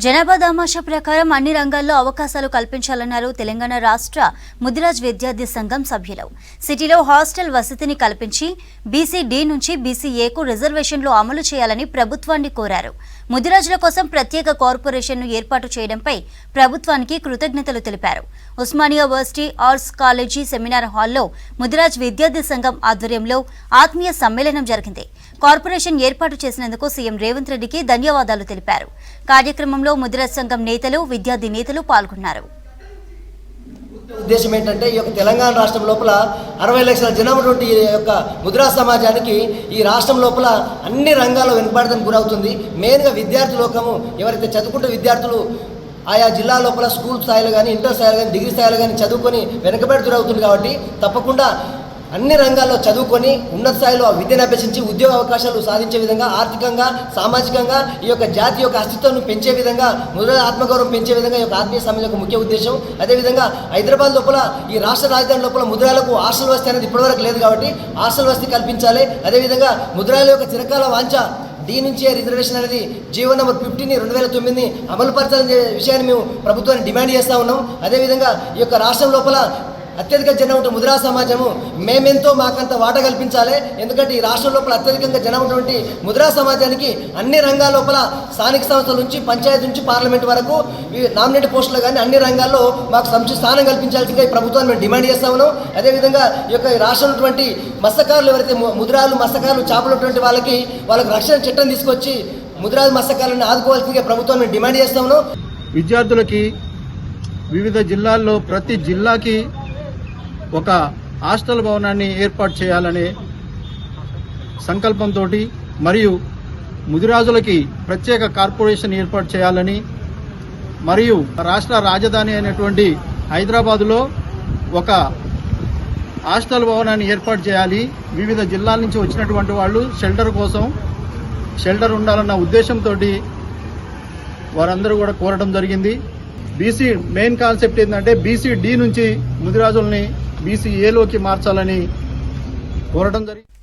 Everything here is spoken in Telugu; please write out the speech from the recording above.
జనాభా దామాషా ప్రకారం అన్ని రంగాల్లో అవకాశాలు కల్పించాలన్నారు తెలంగాణ రాష్ట్ర ముదిరాజ్ విద్యార్థి సంఘం సభ్యులు. సిటీలో హాస్టల్ వసతిని కల్పించి బీసీ డి నుంచి బీసీ ఏకు రిజర్వేషన్లు అమలు చేయాలని ప్రభుత్వాన్ని కోరారు. ముదిరాజుల కోసం ప్రత్యేక కార్పొరేషన్ను ఏర్పాటు చేయడంపై ప్రభుత్వానికి కృతజ్ఞతలు తెలిపారు. Osmania university arts college seminar హాల్లో ముదిరాజ్ విద్యార్థి సంఘం ఆధ్వర్యంలో ఆత్మీయ సమ్మేళనం జరిగింది. కార్పొరేషన్ ఏర్పాటు చేసినందుకు సీఎం రేవంత్ రెడ్డికి ధన్యవాదాలు తెలిపారు. కార్యక్రమంలో ముదిరాజ్ సంఘం నేతలు, విద్యార్థి నేతలు పాల్గొన్నారు. ఉద్దేశం ఏంటంటే ఈ యొక్క తెలంగాణ రాష్ట్రం లోపల 60 లక్షల జనాభా ఉన్నటువంటి ఈ యొక్క ముద్రా సమాజానికి ఈ రాష్ట్రం లోపల అన్ని రంగాల్లో వెనుకబడడానికి గురవుతుంది. మెయిన్గా విద్యార్థి లోకము ఎవరైతే చదువుకుంటే విద్యార్థులు ఆయా జిల్లా లోపల స్కూల్ స్థాయిలో కానీ, ఇంటర్ స్థాయిలో కానీ, డిగ్రీ స్థాయిలో కానీ చదువుకొని వెనుకబడి గురవుతుంది. కాబట్టి తప్పకుండా అన్ని రంగాల్లో చదువుకొని ఉన్నత స్థాయిలో విద్యను అభ్యసించి ఉద్యోగ అవకాశాలు సాధించే విధంగా, ఆర్థికంగా, సామాజికంగా ఈ యొక్క జాతి యొక్క అస్తిత్వాన్ని పెంచే విధంగా, ముదిరాజుల ఆత్మగౌరవం పెంచే విధంగా ఈ యొక్క ఆత్మీయ సమ్మె యొక్క ముఖ్య ఉద్దేశం. అదేవిధంగా హైదరాబాద్ లోపల ఈ రాష్ట్ర రాజధాని లోపల ముదిరాలకు హాస్టల్ వసతి అనేది ఇప్పటివరకు లేదు కాబట్టి హాస్టల్ వసతి కల్పించాలి. అదేవిధంగా ముదిరాజుల యొక్క చిరకాల వాంఛ డి నుంచి రిజర్వేషన్ అనేది జీవో నెంబర్ 50 2009 అమలు పరచాలనే విషయాన్ని మేము ప్రభుత్వాన్ని డిమాండ్ చేస్తూ ఉన్నాం. అదేవిధంగా ఈ యొక్క రాష్ట్రం లోపల అత్యధిక జనం ఉంటే ముదిరా సమాజము మేమెంతో మాకంత వాటా కల్పించాలి. ఎందుకంటే ఈ రాష్ట్రం లోపల అత్యధికంగా జనం ఉన్నటువంటి ముదిరా సమాజానికి అన్ని రంగాల లోపల స్థానిక సంస్థల నుంచి, పంచాయతీ నుంచి పార్లమెంట్ వరకు నామినేట్ పోస్టులు కానీ అన్ని రంగాల్లో మాకు సముచిత స్థానం కల్పించాల్సిందిగా ఈ ప్రభుత్వాన్ని మేము డిమాండ్ చేస్తా ఉన్నాం. అదేవిధంగా ఈ యొక్క రాష్ట్రంలో ఉన్నటువంటి మత్స్యకారులు ఎవరైతే ముదిరాలు, మత్స్యకారులు, చేపలు ఉన్నటువంటి వాళ్ళకి రక్షణ చట్టం తీసుకొచ్చి ముదిరాజు మత్స్యకారులను ఆదుకోవాల్సిందిగా ప్రభుత్వాన్ని మేము డిమాండ్ చేస్తా ఉన్నాం. విద్యార్థులకి వివిధ జిల్లాల్లో ప్రతి జిల్లాకి ఒక హాస్టల్ భవనాన్ని ఏర్పాటు చేయాలనే సంకల్పంతో మరియు ముదిరాజులకి ప్రత్యేక కార్పొరేషన్ ఏర్పాటు చేయాలని మరియు రాష్ట్ర రాజధాని అయినటువంటి హైదరాబాదులో ఒక హాస్టల్ భవనాన్ని ఏర్పాటు చేయాలి. వివిధ జిల్లాల నుంచి వచ్చినటువంటి వాళ్ళు షెల్టర్ ఉండాలన్న ఉద్దేశంతో వారందరూ కూడా కోరడం జరిగింది. బీసీ మెయిన్ కాన్సెప్ట్ ఏంటంటే బీసీ డి నుంచి ముదిరాజుల్ని బీసీ ఏలోకి మార్చాలని కోరడం జరిగింది.